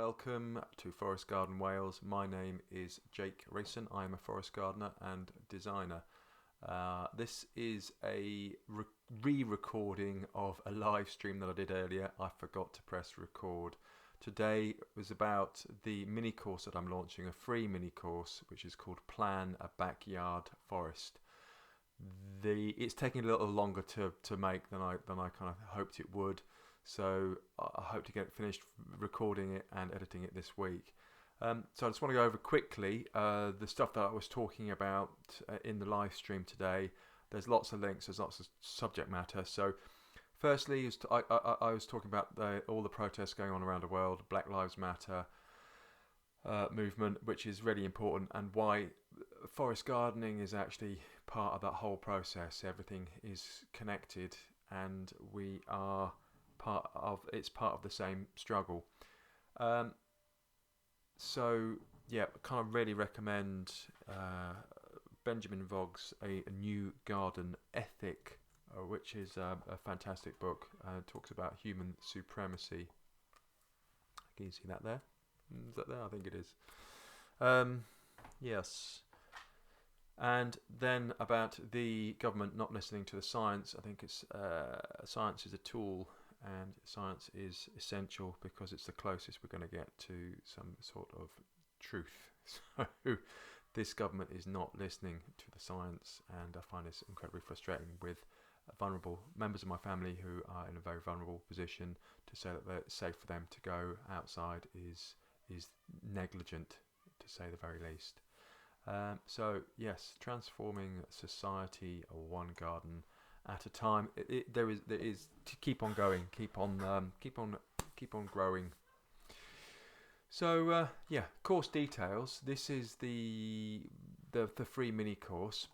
welcome to Forest Garden Wales. My name is Jake Rayson. I am a forest gardener and designer. This is a re-recording of a live stream that I did earlier. I forgot to press record. Today was about the mini course that I'm launching, a free mini course which is called Plan a Backyard Forest. It's taking a little longer to make than I kind of hoped it would. So I hope to get finished recording it and editing it this week. So I just want to go over quickly the stuff that I was talking about in the live stream today. There's lots of links, there's lots of subject matter. So firstly, I was talking about all the protests going on around the world, Black Lives Matter movement, which is really important, and why forest gardening is actually part of that whole process. Everything is connected and we are part of the same struggle. So yeah, kind of really recommend Benjamin Vogg's A New Garden Ethic, which is a fantastic book. Talks about human supremacy. Can you see that there? Is that there? I think it is. Yes. And then about the government not listening to the science. I think it's science is a tool, and science is essential because it's the closest we're going to get to some sort of truth. So this government is not listening to the science, and I find this incredibly frustrating with vulnerable members of my family who are in a very vulnerable position. To say that it's safe for them to go outside is negligent, to say the very least. So yes, transforming society one garden at a time. There is to keep on going, keep on growing. So yeah, course details. This is the free mini course,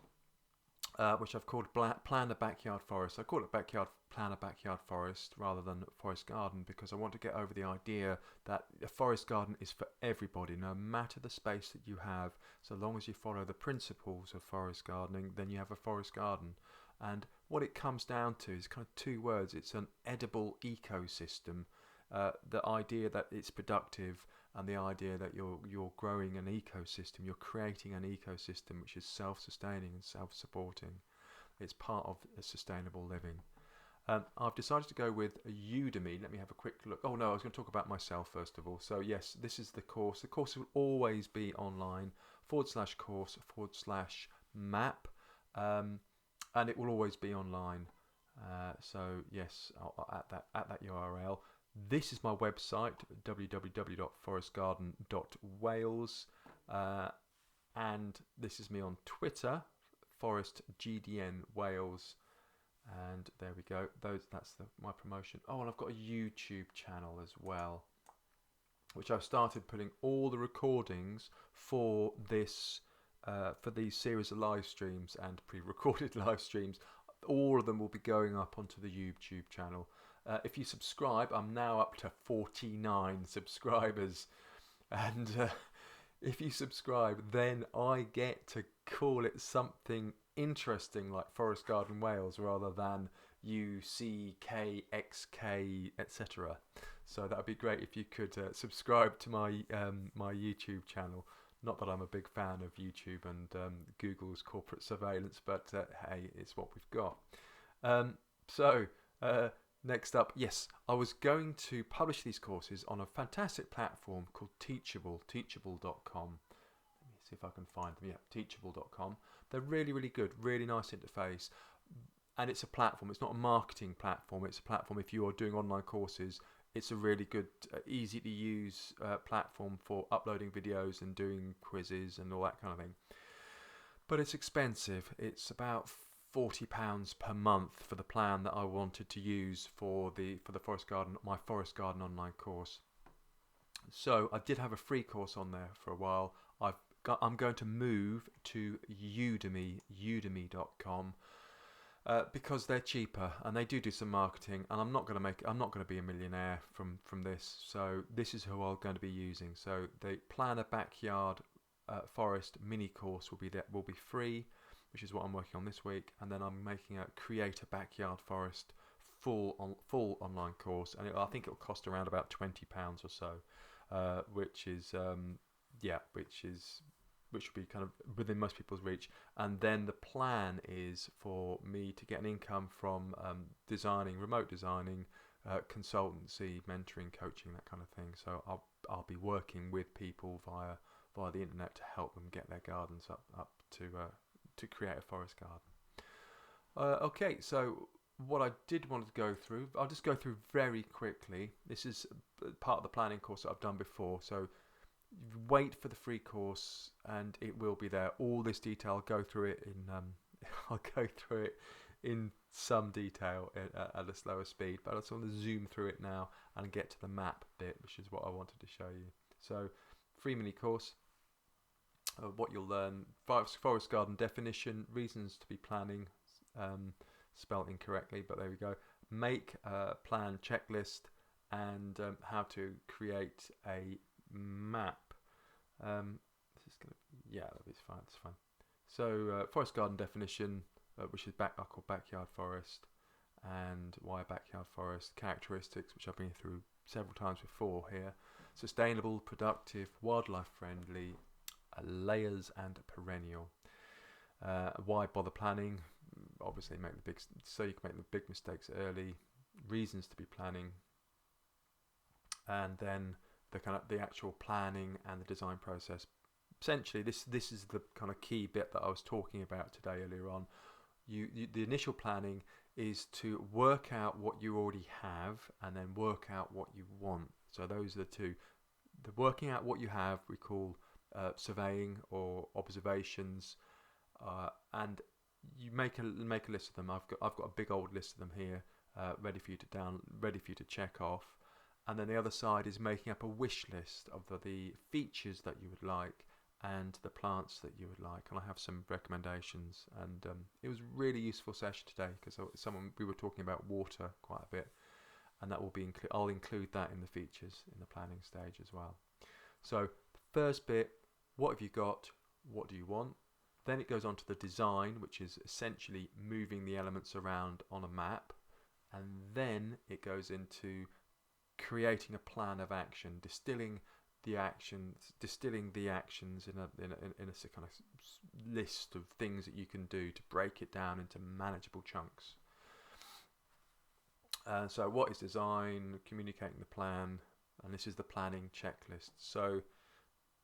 which I've called Plan a Backyard Forest. I call it Plan a Backyard Forest rather than Forest Garden, because I want to get over the idea that a forest garden is for everybody, no matter the space that you have. So long as you follow the principles of forest gardening, then you have a forest garden. And what it comes down to is kind of two words. It's an edible ecosystem. The idea that it's productive, and the idea that you're growing an ecosystem, you're creating an ecosystem which is self-sustaining and self-supporting. It's part of a sustainable living. I've decided to go with Udemy. Let me have a quick look. Oh no, I was going to talk about myself first of all. So yes, this is the course. The course will always be online, /course/map, and it will always be online. So yes, at that URL. This is my website, www.forestgarden.wales, and this is me on Twitter, ForestGDN Wales, and there we go. That's my promotion. Oh, and I've got a YouTube channel as well, which I've started putting all the recordings for this for these series of live streams and pre-recorded live streams. All of them will be going up onto the YouTube channel. If you subscribe, I'm now up to 49 subscribers, and if you subscribe, then I get to call it something interesting like Forest Garden Wales rather than UCKXK, etc. So that would be great if you could subscribe to my my YouTube channel. Not that I'm a big fan of YouTube and Google's corporate surveillance, but hey, it's what we've got. Next up, yes, I was going to publish these courses on a fantastic platform called Teachable, teachable.com. Let me see if I can find them. Yeah, teachable.com. They're really, really good, really nice interface. And it's a platform. It's not a marketing platform. It's a platform if you are doing online courses. It's a really good, easy to use platform for uploading videos and doing quizzes and all that kind of thing. But it's expensive. It's about £40 per month for the plan that I wanted to use for the forest garden, my forest garden online course. So I did have a free course on there for a while. I'm going to move to Udemy, udemy.com. Because they're cheaper and they do some marketing, and I'm not going to be a millionaire from this. So this is who I'm going to be using. So the Plan a Backyard Forest mini course will be free, which is what I'm working on this week, and then I'm making a Create a Backyard Forest full online course, and I think it'll cost around about £20 or so. which is which would be kind of within most people's reach. And then the plan is for me to get an income from remote designing, consultancy, mentoring, coaching, that kind of thing. So I'll be working with people via the internet to help them get their gardens up to create a forest garden. Okay, so what I did want to go through, I'll just go through very quickly. This is part of the planning course that I've done before, so wait for the free course and it will be there. All this detail, I'll go through it in some detail at a slower speed, but I just want to zoom through it now and get to the map bit, which is what I wanted to show you. So, free mini course. What you'll learn: forest garden definition, reasons to be planning, spelled incorrectly, but there we go. Make a plan checklist, and how to create a map. This is gonna, yeah, it's fine. It's fine. So forest garden definition, which is I call backyard forest, and why backyard forest. Characteristics, which I've been through several times before here. Sustainable, productive, wildlife friendly, layers and perennial. Why bother planning? Obviously, so you can make the big mistakes early. Reasons to be planning, and then the actual planning and the design process. Essentially, this is the kind of key bit that I was talking about today earlier on. The initial planning is to work out what you already have and then work out what you want. So those are the two. The working out what you have we call surveying or observations, and you make a list of them. I've got a big old list of them here, ready for you to check off. And then the other side is making up a wish list of the features that you would like and the plants that you would like. And I have some recommendations. And it was a really useful session today because we were talking about water quite a bit, and that will be I'll include that in the features in the planning stage as well. So first bit, what have you got? What do you want? Then it goes on to the design, which is essentially moving the elements around on a map, and then it goes into creating a plan of action, distilling the actions in a kind of list of things that you can do to break it down into manageable chunks. So what is design? Communicating the plan, and this is the planning checklist. So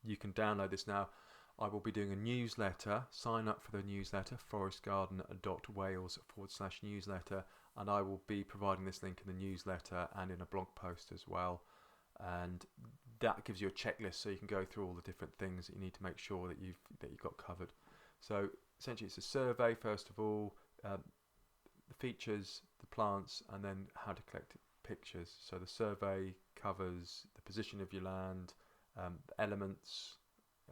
you can download this now. I will be doing a newsletter. Sign up for the newsletter, forestgarden.wales/newsletter, and I will be providing this link in the newsletter and in a blog post as well. And that gives you a checklist, so you can go through all the different things that you need to make sure that you've got covered. So essentially, it's a survey first of all, the features, the plants, and then how to collect pictures. So the survey covers the position of your land, the elements.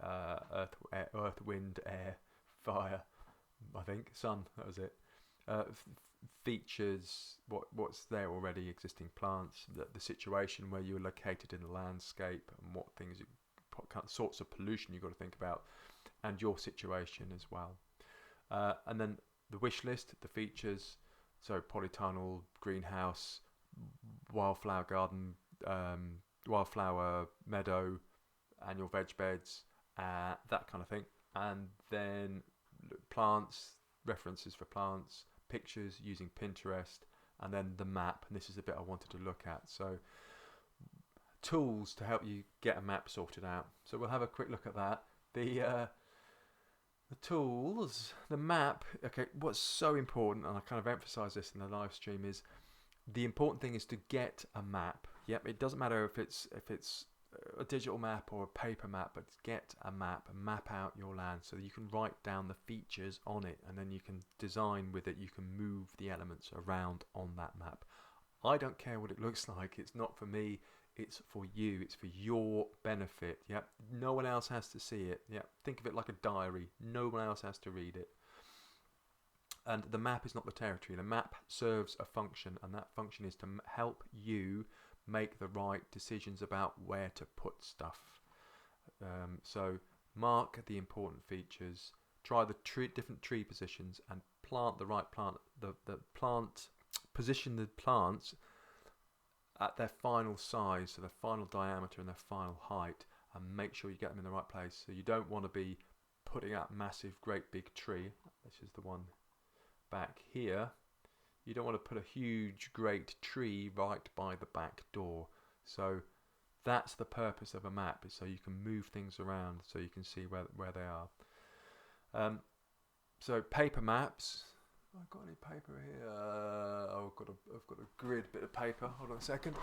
Earth, wind, air, fire, I think, sun, that was it. Features, what's there already, existing plants, the situation where you're located in the landscape, and what things, sorts of pollution you've got to think about, and your situation as well. And then the wish list, the features, so polytunnel, greenhouse, wildflower garden, wildflower meadow, annual veg beds, that kind of thing. And then plants, references for plants, pictures using Pinterest, and then the map. And this is the bit I wanted to look at. So tools to help you get a map sorted out. So we'll have a quick look at that. The tools, the map. Okay, what's so important, and I kind of emphasise this in the live stream, is the important thing is to get a map. Yep, it doesn't matter if it's a digital map or a paper map, but get a map and map out your land so that you can write down the features on it, and then you can design with it. You can move the elements around on that map. I don't care what it looks like. It's not for me. It's for you. It's for your benefit. Yep. No one else has to see it. Yep. Think of it like a diary. No one else has to read it. And the map is not the territory. The map serves a function, and that function is to help you make the right decisions about where to put stuff. So mark the important features, try the different tree positions, and plant the right plant. The plant, position the plants at their final size, so their final diameter and their final height, and make sure you get them in the right place. So you don't want to be putting out massive, great big tree. This is the one back here. You don't want to put a huge, great tree right by the back door. So that's the purpose of a map, is so you can move things around, so you can see where they are. So paper maps. I've got any paper here? I've got a grid bit of paper. Hold on a second.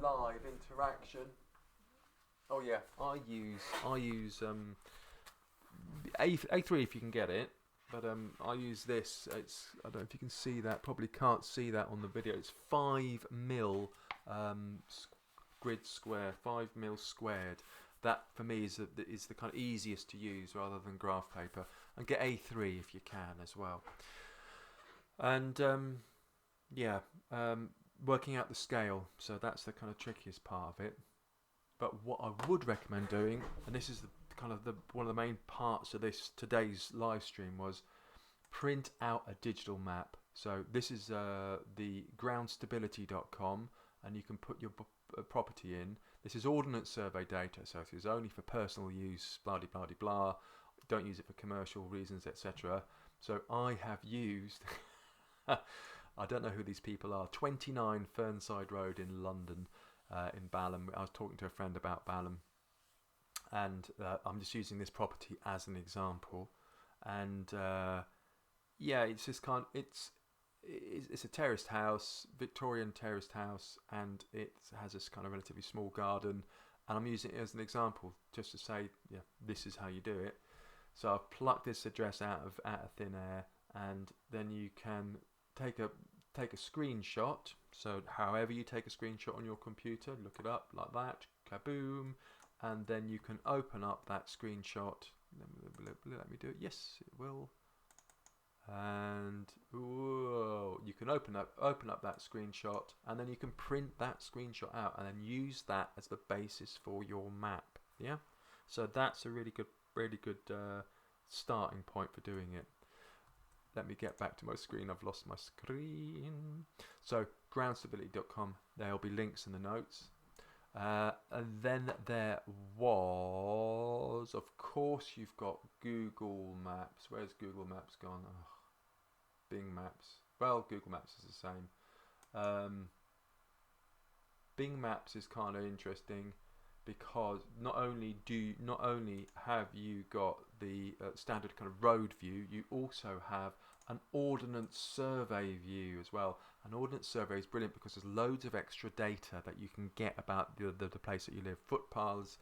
Live interaction. Oh yeah, I use A3 if you can get it, but I use this. I don't know if you can see that. Probably can't see that on the video. It's 5mm grid square, 5mm squared. That for me is the kind of easiest to use rather than graph paper. And get A3 if you can as well. And working out the scale, so that's the kind of trickiest part of it. But what I would recommend doing, and this is one of the main parts of today's live stream, was print out a digital map. So this is the groundstability.com, and you can put your property in. This is ordnance survey data, so this is only for personal use, blah blah blah blah. Don't use it for commercial reasons, etc. So I have used I don't know who these people are. 29 Fernside Road in London, in Balham. I was talking to a friend about Balham, and I'm just using this property as an example. And it's just it's a terraced house, Victorian terraced house, and it has this kind of relatively small garden. And I'm using it as an example just to say, yeah, this is how you do it. So I've plucked this address out of thin air, and then you can take a screenshot. So however you take a screenshot on your computer, look it up like that, kaboom, and then you can open up that screenshot. Let me do it. Yes, it will. And whoa, you can open up that screenshot, and then you can print that screenshot out, and then use that as the basis for your map. Yeah, so that's a really good starting point for doing it. Let me get back to my screen. I've lost my screen. So groundstability.com. There'll be links in the notes. And then there was, of course, you've got Google Maps. Where's Google Maps gone? Oh, Bing Maps. Well, Google Maps is the same. Bing Maps is kind of interesting because not only have you got the standard kind of road view, you also have an ordnance survey view as well. An ordnance survey is brilliant because there's loads of extra data that you can get about the place that you live, footpaths,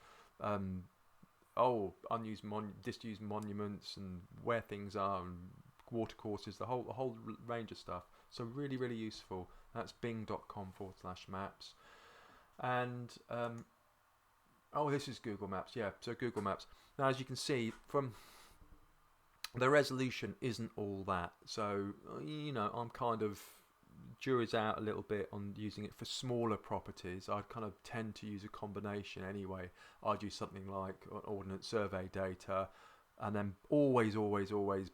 disused monuments, and where things are, and watercourses, the whole range of stuff. So really, really useful. That's bing.com/maps. And this is Google Maps. Yeah, so Google Maps. Now, as you can see, from the resolution isn't all that. So, I'm kind of jury's out a little bit on using it for smaller properties. I kind of tend to use a combination anyway. I'd use something like ordnance survey data, and then always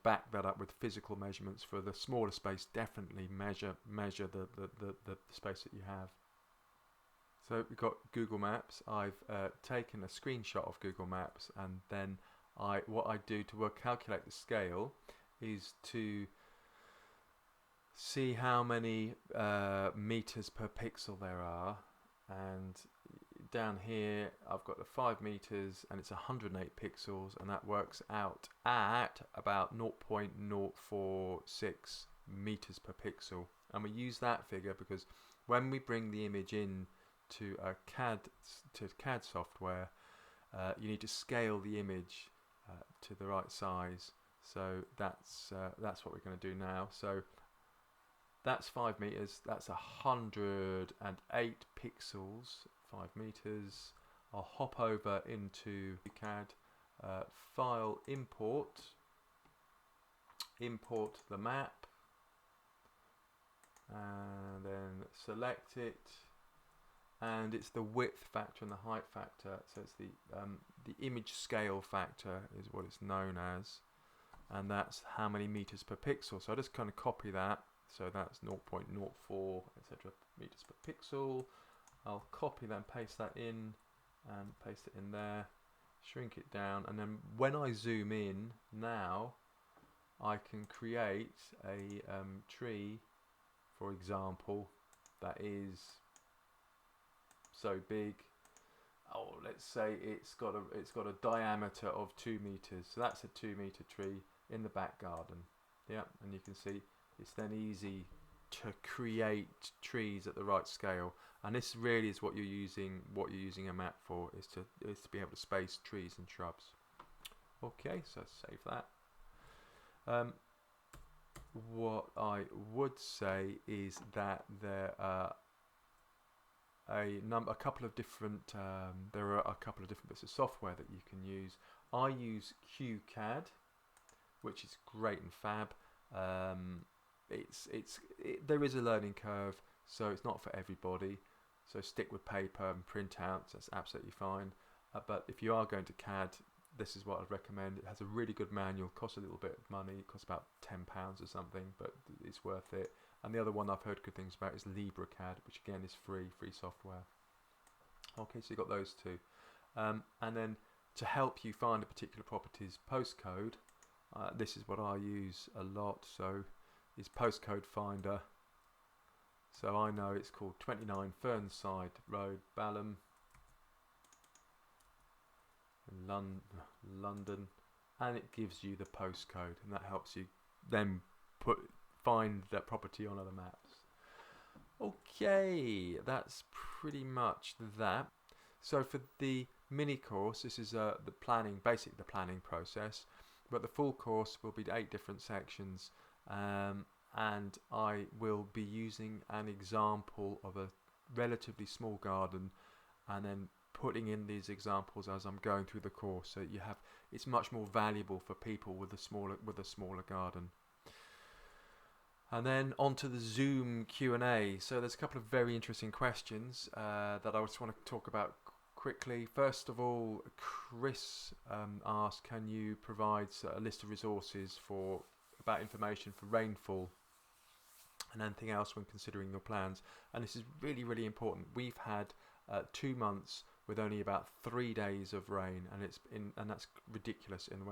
back that up with physical measurements for the smaller space. Definitely measure the space that you have. So we've got Google Maps. I've taken a screenshot of Google Maps, and then what I do to calculate the scale is to see how many meters per pixel there are. And down here I've got the 5 meters, and it's 108 pixels, and that works out at about 0.046 meters per pixel. And we use that figure because when we bring the image in to CAD software, you need to scale the image to the right size. So that's what we're going to do now. So that's 5 meters. That's 108 pixels. 5 meters. I'll hop over into CAD, file, import the map, and then select it. And it's the width factor and the height factor. So it's the image scale factor is what it's known as, and that's how many meters per pixel. So I just kind of copy that. So that's 0.04 etc. meters per pixel. I'll copy that and paste that in, and paste it in there, shrink it down, and then when I zoom in now, I can create a tree, for example, that is so big. Oh, let's say it's got a diameter of 2 meters. So that's a 2 meter tree in the back garden. Yeah, and you can see it's then easy to create trees at the right scale. And this really is what you're using a map for, is to be able to space trees and shrubs. Okay, so save that. What I would say is that there are a couple of different bits of software that you can use. I use QCAD, which is great and fab. There is a learning curve, so it's not for everybody. So stick with paper and printouts. That's absolutely fine. But if you are going to CAD, this is what I'd recommend. It has a really good manual. Costs a little bit of money. It costs about £10 or something, but it's worth it. And the other one I've heard good things about is LibreCAD, which again is free software. Okay, so you've got those two. And then to help you find a particular property's postcode, this is what I use a lot. So is postcode finder. So I know it's called 29 Fernside Road, Balham, London, and it gives you the postcode, and that helps you then find that property on other maps. Okay, that's pretty much that. So for the mini course, this is the planning process, but the full course will be 8 different sections, and I will be using an example of a relatively small garden, and then putting in these examples as I'm going through the course, so it's much more valuable for people with a smaller garden. And then onto the Zoom Q&A. So there's a couple of very interesting questions that I just want to talk about quickly. First of all, Chris asked, can you provide a list of resources about information for rainfall and anything else when considering your plans? And this is really, really important. We've had 2 months with only about 3 days of rain, and that's ridiculous in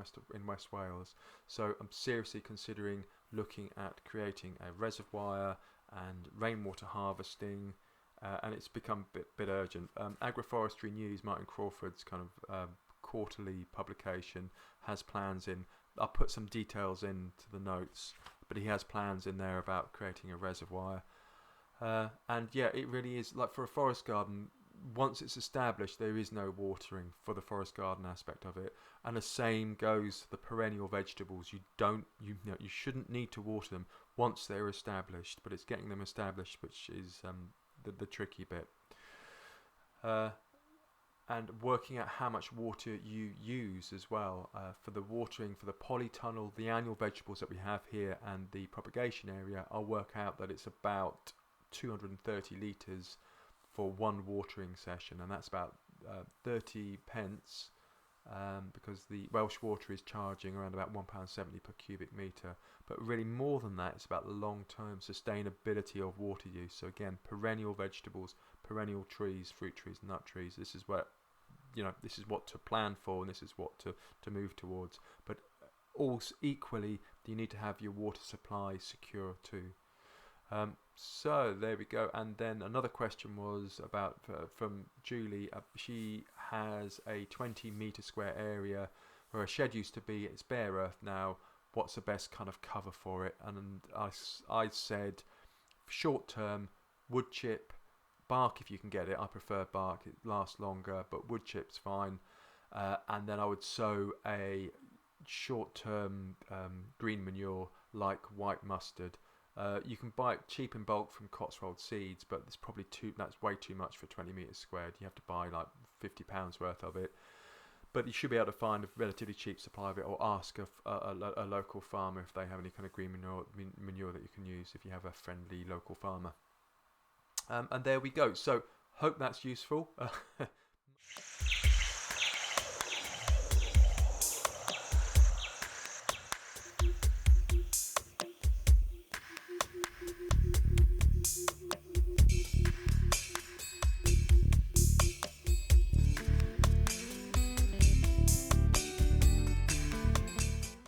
West Wales. So I'm seriously considering looking at creating a reservoir and rainwater harvesting, and it's become a bit urgent. Agroforestry News, Martin Crawford's kind of quarterly publication, has plans in. I'll put some details into the notes, but he has plans in there about creating a reservoir. And yeah, it really is like for a forest garden. Once it's established, there is no watering for the forest garden aspect of it, and the same goes for the perennial vegetables. You shouldn't need to water them once they're established, but it's getting them established which is the tricky bit. And working out how much water you use as well for the watering for the polytunnel, the annual vegetables that we have here, and the propagation area. I'll work out that it's about 230 litres for one watering session, and that's about 30 pence, because the Welsh Water is charging around about £1.70 per cubic metre. But really more than that, it's about the long-term sustainability of water use. So again, perennial vegetables, perennial trees, fruit trees, nut trees, this is what to plan for, and this is what to move towards. But also equally, you need to have your water supply secure too. So there we go. And then another question was about from Julie. She has a 20 metre square area where a shed used to be. It's bare earth now. What's the best kind of cover for it? And I said short term wood chip, bark if you can get it. I prefer bark, it lasts longer, but wood chip's fine. And then I would sow a short term green manure like white mustard. You can buy it cheap in bulk from Cotswold Seeds, but it's probably that's way too much for 20 metres squared. You have to buy like £50 worth of it. But you should be able to find a relatively cheap supply of it, or ask a local farmer if they have any kind of green manure that you can use if you have a friendly local farmer. And there we go. So hope that's useful.